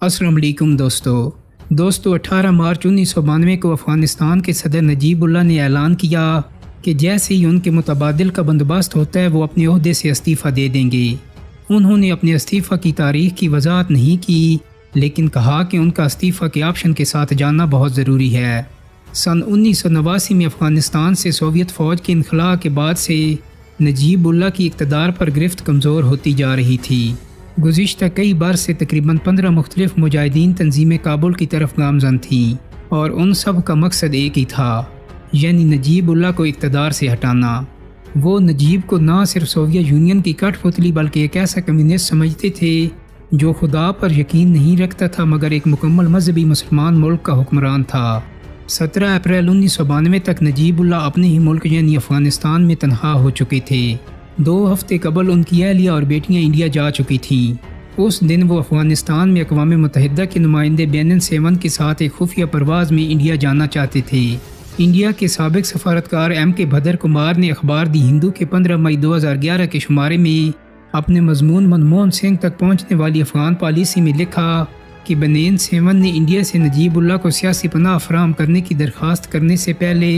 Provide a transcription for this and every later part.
अस्सलाम वालेकुम दोस्तों 18 मार्च 1992 को अफ़गानिस्तान के सदर नजीबुल्लाह ने ऐलान किया कि जैसे ही उनके मुतबादिल का बंदोबस्त होता है वो अपने ओहदे से इस्तीफ़ा दे देंगे। उन्होंने अपने इस्तीफ़ा की तारीख की वजाहत नहीं की, लेकिन कहा कि उनका इस्तीफ़ा के ऑप्शन के साथ जानना बहुत ज़रूरी है। सन 1989 में अफ़गानिस्तान से सोवियत फ़ौज के इनखला के बाद से नजीबुल्लाह की इक़्तिदार पर गिरफ्त कमज़ोर होती जा रही थी। गुज़िश्ता कई बार से तकरीबन 15 मुख्तलिफ मुजाहिदीन तंजीमें काबुल की तरफ गामज़न थीं और उन सब का मकसद एक ही था, यानी नजीबुल्लाह को इक़्तिदार से हटाना। वो नजीब को ना सिर्फ सोवियत यूनियन की कठपुतली बल्कि एक ऐसा कम्युनिस्ट समझते थे जो खुदा पर यकीन नहीं रखता था मगर एक मुकम्मल मजहबी मुसलमान मुल्क का हुक्मरान था। 17 अप्रैल 1992 तक नजीबुल्लाह अपने ही मुल्क यानी अफ़गानिस्तान में तनहा हो चुके थे। 2 हफ्ते कबल उनकी अहलिया और बेटियां इंडिया जा चुकी थीं। उस दिन वो अफ़गानिस्तान में अक़वाम मुत्तहिदा के नुमाइंदे बेनन सेवन के साथ एक खुफिया परवाज़ में इंडिया जाना चाहते थे। इंडिया के साबिक सफारतकार M.K. भदर कुमार ने अखबार दी हिंदू के 15 मई 2011 के शुमारे में अपने मजमून मनमोहन सिंह तक पहुँचने वाली अफ़गान पॉलिसी में लिखा कि बेनन सेवन ने इंडिया से नजीबुल्लाह को सियासी पनाह फराहम करने की दरख्वास्त करने से पहले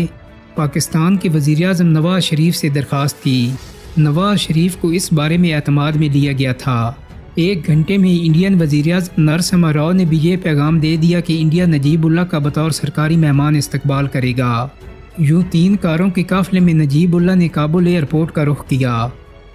पाकिस्तान के वज़ीर आज़म नवाज शरीफ से दरख्वास्त की। नवाज शरीफ को इस बारे में एतमाद में लिया गया था। 1 घंटे में इंडियन वज़ीर आज़म नरसिम्हा राव ने भी ये पैगाम दे दिया कि इंडिया नजीबुल्लाह का बतौर सरकारी मेहमान इस्तकबाल करेगा। यूँ 3 कारों के काफ़िले में नजीबुल्लाह ने काबुल एयरपोर्ट का रुख किया।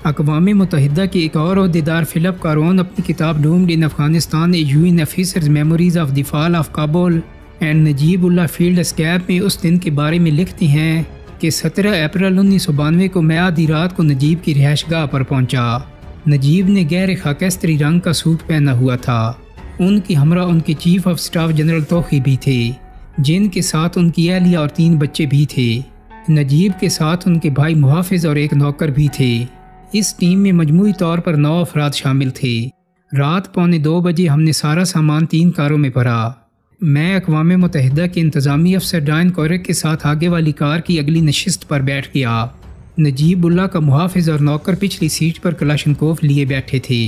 अक़वाम मुत्तहिदा के एक और ओहदेदार फ़िलिप कारोन अपनी किताब doomed in Afghanistan UN officers memories of the fall of Kabul and Najibullah field escape में उस दिन के बारे में लिखते हैं कि 17 अप्रैल 1992 को मैं आधी रात को नजीब की रिहाइशगाह पर पहुंचा। नजीब ने गहरे खाकस्तरी रंग का सूट पहना हुआ था। उनकी हमरा उनके चीफ ऑफ स्टाफ जनरल तोखी भी थे, जिनके साथ उनकी अहलिया और 3 बच्चे भी थे। नजीब के साथ उनके भाई मुहाफिज और एक नौकर भी थे। इस टीम में मजमूई तौर पर 9 अफराद शामिल थे। रात 1:45 बजे हमने सारा सामान 3 कारों में भरा। मैं अक़वाम मुत्तहिदा के इंतज़ामी अफसर डायन कोरेक के साथ आगे वाली कार की अगली नशिस्त पर बैठ गया। नजीबुल्लाह का मुहाफिज और नौकर पिछली सीट पर कलाशनकोफ लिए बैठे थे।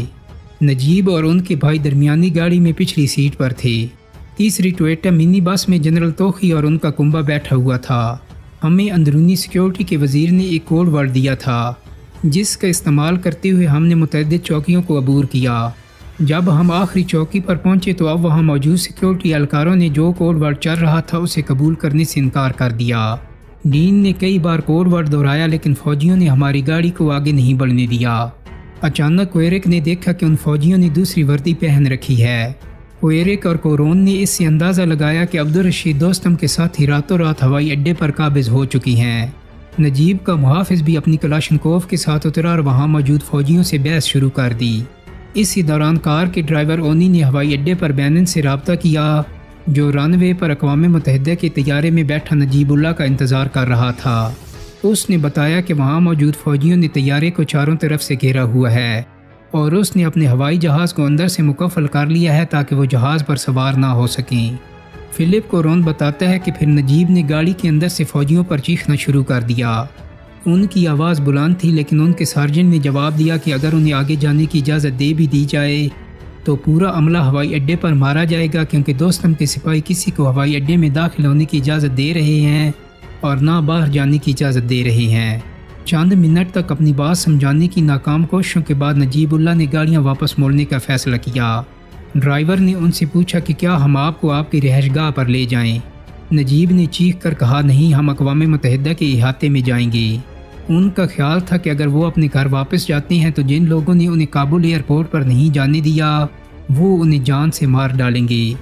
नजीब और उनके भाई दरमियानी गाड़ी में पिछली सीट पर थे। तीसरी टोयोटा मिनी बस में जनरल तोखी और उनका कुंबा बैठा हुआ था। हमें अंदरूनी सिक्योरिटी के वज़ीर ने एक कोड वर्ड दिया था, जिसका इस्तेमाल करते हुए हमने मुतअद्दिद चौकियों को अबूर किया। जब हम आखिरी चौकी पर पहुंचे तो अब वहां मौजूद सिक्योरिटी एहलकारों ने जो कोड वर्ड चल रहा था उसे कबूल करने से इनकार कर दिया। डीन ने कई बार कोड वर्ड दोहराया लेकिन फौजियों ने हमारी गाड़ी को आगे नहीं बढ़ने दिया। अचानक कोयरेक ने देखा कि उन फौजियों ने दूसरी वर्दी पहन रखी है। कोयरेक और कोरोन ने इससे अंदाज़ा लगाया कि अब्दुल रशीद दोस्तम के साथ ही रातों रात हवाई अड्डे पर काबिज हो चुकी हैं। नजीब का मुहाफिज भी अपनी कलाशनकोफ के साथ उतरा और वहाँ मौजूद फौजियों से बहस शुरू कर दी। इसी दौरान कार के ड्राइवर ओनी ने हवाई अड्डे पर बेनन से रब्ता किया, जो रनवे पर अक़वाम मुत्तहिदा के तैयारे में बैठा नजीबुल्लाह का इंतज़ार कर रहा था। उसने बताया कि वहाँ मौजूद फ़ौजियों ने तैयारे को चारों तरफ से घेरा हुआ है और उसने अपने हवाई जहाज़ को अंदर से मुकफ़ल कर लिया है ताकि वो जहाज़ पर सवार ना हो सकें। फ़िलिप कोरोन बताता है कि फिर नजीब ने गाड़ी के अंदर से फ़ौजियों पर चीखना शुरू कर दिया। उनकी आवाज़ बुलंद थी लेकिन उनके सार्जेंट ने जवाब दिया कि अगर उन्हें आगे जाने की इजाज़त दे भी दी जाए तो पूरा अमला हवाई अड्डे पर मारा जाएगा, क्योंकि दोस्तम के सिपाही किसी को हवाई अड्डे में दाखिल होने की इजाज़त दे रहे हैं और ना बाहर जाने की इजाज़त दे रहे हैं। चंद मिनट तक अपनी बात समझाने की नाकाम कोशिशों के बाद नजीबुल्लाह ने गाड़ियाँ वापस मोड़ने का फ़ैसला किया। ड्राइवर ने उनसे पूछा कि क्या हम आपको आपकी रिहाइशगाह पर ले जाएँ। नजीब ने चीख कर कहा, नहीं, हम अक़वाम मुत्तहिदा के इहाते में जाएंगे। उनका ख्याल था कि अगर वो अपने घर वापस जाते हैं तो जिन लोगों ने उन्हें काबुल एयरपोर्ट पर नहीं जाने दिया वो उन्हें जान से मार डालेंगे।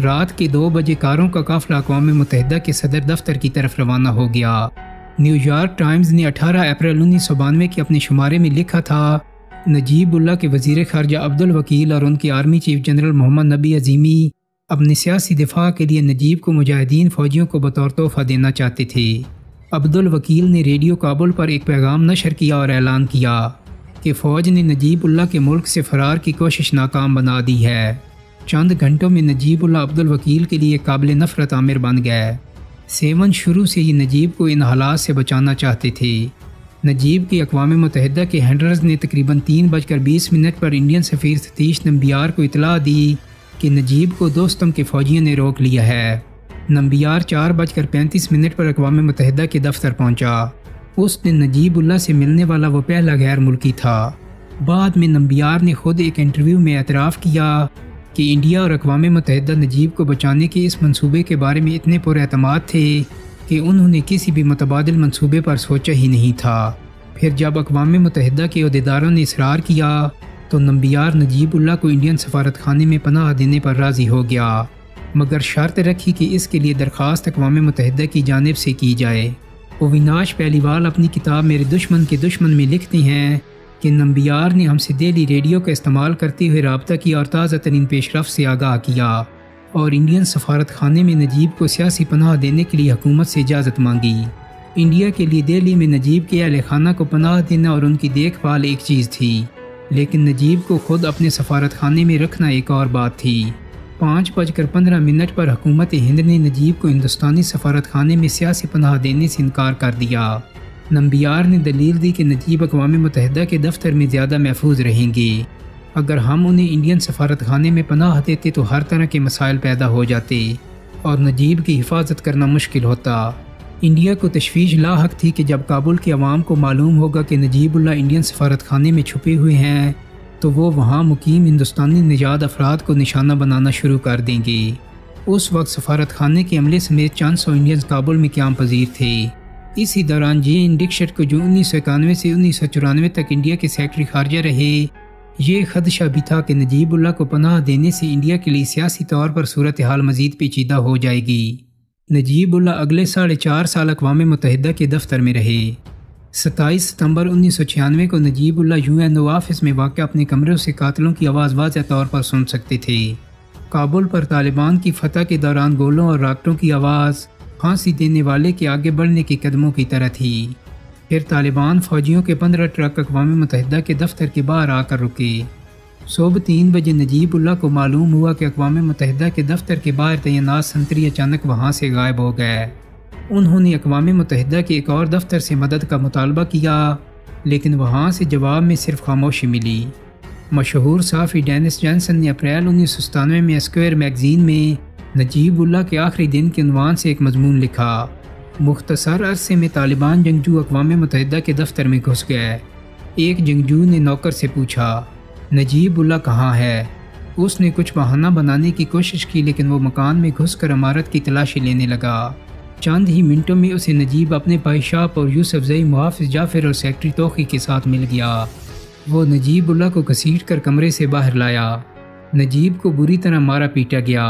रात के 2 बजे कारों का काफ़िला अक़वाम मुत्तहिदा के सदर दफ्तर की तरफ रवाना हो गया। न्यूयॉर्क टाइम्स ने 18 अप्रैल 1992 के अपने शुमारे में लिखा था, नजीबुल्लाह के वज़ीर ख़ारजा अब्दुल वकील और उनके आर्मी चीफ जनरल मोहम्मद नबी अज़ीमी अपने सियासी दिफा के लिए नजीब को मुजाहिदीन फ़ौजियों को बतौर तोहफ़ा देना चाहते थे। अब्दुल वकील ने रेडियो काबुल पर एक पैगाम नशर किया और ऐलान किया कि फ़ौज ने नजीबुल्लाह के मुल्क से फ़रार की कोशिश नाकाम बना दी है। चंद घंटों में नजीबुल्लाह अब्दुल वकील के लिए काबिल नफ़रत आमिर बन गए। सेवन शुरू से ही नजीब को इन हालात से बचाना चाहते थे। नजीब की अक़वाम मुत्तहिदा के हैंडलर्स ने तकरीबन 3:20 पर इंडियन सफ़ीर सतीश नंबियार को इतला दी कि नजीब को दोस्तम के फ़ौजियों ने रोक लिया है। नंबियार 4:35 पर अक़वाम मुत्तहिदा के दफ्तर पहुंचा। उस दिन नजीबुल्लाह से मिलने वाला वो पहला गैर मुल्की था। बाद में नंबियार ने खुद एक इंटरव्यू में एतराफ़ किया कि इंडिया और अक़वाम मुत्तहिदा नजीब को बचाने के इस मंसूबे के बारे में इतने पुरएतमाद थे कि उन्होंने किसी भी मुतबादिल मंसूबे पर सोचा ही नहीं था। फिर जब अक़वाम मुत्तहिदा के अहदेदारों ने इसरार किया तो नंबियार नजीबुल्लाह को इंडियन सफारत खाने में पनाह देने पर राज़ी हो गया, मगर शर्त रखी कि इसके लिए दरख्वास्त अक़वाम मुत्तहिदा की जानिब से की जाए। अविनाश पहलीवाल अपनी किताब मेरे दुश्मन के दुश्मन में लिखते हैं कि नंबियार ने हमसे दिल्ली रेडियो का इस्तेमाल करते हुए रब्ता किया और ताज़ा तरीन पेशरफ से आगाह किया और इंडियन सफारत खाने में नजीब को सियासी पनाह देने के लिए हुकूमत से इजाज़त मांगी। इंडिया के लिए दिल्ली में नजीब के अहल खाना को पनाह देना और उनकी देखभाल एक चीज़ थी, लेकिन नजीब को खुद अपने सफारत खाने में रखना एक और बात थी। 5:15 पर हुकूमत हिंद ने नजीब को हिंदुस्तानी सफारत खाने में सियासी पनाह देने से इनकार कर दिया। नंबियार ने दलील दी कि नजीब अक़वाम मुत्तहिदा के दफ्तर में ज़्यादा महफूज रहेंगे। अगर हम उन्हें इंडियन सफारत खाने में पनाह देते तो हर तरह के मसाइल पैदा हो जाते और नजीब की हिफाजत करना मुश्किल होता। इंडिया को तशवीश लाहक थी कि जब काबुल के अवाम को मालूम होगा कि नजीबुल्लाह इंडियन सफारत खाने में छुपे हुए हैं तो वो वहाँ मुकीम हिंदुस्तानी निजात अफराद को निशाना बनाना शुरू कर देंगे। उस वक्त सफारत खाने के अमले समेत चंद सौ इंडियंस काबुल में क़याम पजीर थे। इसी दौरान जेन डिक्शट को जो 1991 से 1994 तक इंडिया के सेक्रेटरी खारजा रहे, ये खदशा भी था कि नजीबुल्लाह को पनाह देने से इंडिया के लिए सियासी तौर पर सूरत हाल मज़ीद पेचीदा हो जाएगी। नजीबुल्लाह अगले 4.5 साल अक़वाम मुत्तहिदा के दफ्तर में रहे। 27 सितंबर 1996 को नजीबुल्लाह UNO ऑफिस में वाक़ अपने कमरों से कातलों की आवाज़ वाज़ह तौर पर सुन सकते थे। काबुल पर तालिबान की फतह के दौरान गोलों और रॉकेटों की आवाज़ फांसी देने वाले के आगे बढ़ने के कदमों की तरह थी। फिर तालिबान फ़ौजियों के 15 ट्रक अक़वाम मुत्तहिदा के दफ्तर के बाहर आकर रुके। सुबह 3 बजे नजीबुल्लाह को मालूम हुआ कि अक़वाम मुत्तहिदा के दफ्तर के बाहर तैनात संतरी अचानक वहाँ से गायब हो गए। उन्होंने अक़वाम मुत्तहिदा के एक और दफ्तर से मदद का मुतालबा किया, लेकिन वहाँ से जवाब में सिर्फ खामोशी मिली। मशहूर सहाफ़ी डेनिस जॉनसन ने अप्रैल 1997 में स्क्वायर मैगज़ीन में नजीबुल्लाह के आखिरी दिन के उन्वान से एक मजमून लिखा। मुख्तसर अरसे में तालिबान जंगजू अक़वाम मुत्तहिदा के दफ्तर में घुस गए। एक जंगजू ने नौकर से पूछा, नजीबुल्लाह कहाँ है? उसने कुछ बहाना बनाने की कोशिश की, लेकिन वो मकान में घुसकर इमारत की तलाशी लेने लगा। चंद ही मिनटों में उसे नजीब अपने भाई शाप और यूसुफ जई, मुहाफिज जाफिर और सेक्रेटरी तोखी के साथ मिल गया। वो नजीबुल्लाह को घसीट कर कमरे से बाहर लाया। नजीब को बुरी तरह मारा पीटा गया।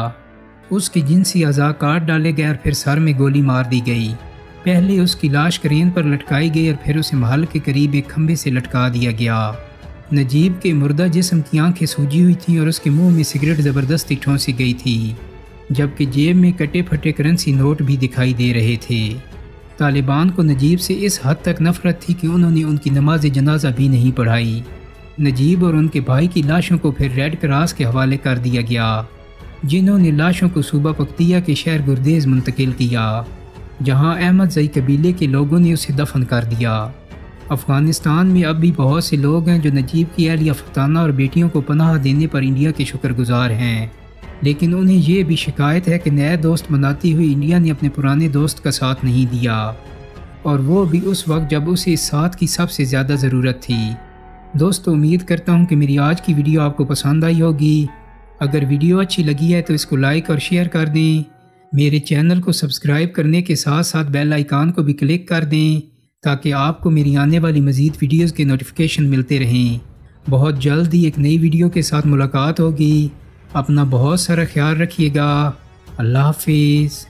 उसके जिनसी अज़ा काट डाले गए और फिर सर में गोली मार दी गई। पहले उसकी लाश क्रेन पर लटकाई गई और फिर उसे महल के करीब एक खंभे से लटका दिया गया। नजीब के मुर्दा जिस्म की आंखें सूजी हुई थीं और उसके मुंह में सिगरेट ज़बरदस्ती ठोंसी गई थी, जबकि जेब में कटे फटे करेंसी नोट भी दिखाई दे रहे थे। तालिबान को नजीब से इस हद तक नफरत थी कि उन्होंने उनकी नमाज जनाजा भी नहीं पढ़ाई। नजीब और उनके भाई की लाशों को फिर रेड क्रॉस के हवाले कर दिया गया, जिन्होंने लाशों को सूबा पख्तिया के शहर गुर्देज मुंतकिल किया, जहां अहमद जई कबीले के लोगों ने उसे दफन कर दिया। अफ़गानिस्तान में अब भी बहुत से लोग हैं जो नजीब की अहलिया फताना और बेटियों को पनाह देने पर इंडिया के शुक्रगुजार हैं, लेकिन उन्हें ये भी शिकायत है कि नए दोस्त बनाती हुई इंडिया ने अपने पुराने दोस्त का साथ नहीं दिया, और वो भी उस वक्त जब उसे इस साथ की सबसे ज़्यादा ज़रूरत थी। दोस्तों, उम्मीद करता हूँ कि मेरी आज की वीडियो आपको पसंद आई होगी। अगर वीडियो अच्छी लगी है तो इसको लाइक और शेयर कर दें। मेरे चैनल को सब्सक्राइब करने के साथ साथ बेल आइकन को भी क्लिक कर दें ताकि आपको मेरी आने वाली मज़ीद वीडियोज़ के नोटिफिकेशन मिलते रहें। बहुत जल्द ही एक नई वीडियो के साथ मुलाकात होगी। अपना बहुत सारा ख्याल रखिएगा। अल्लाह हाफिज़।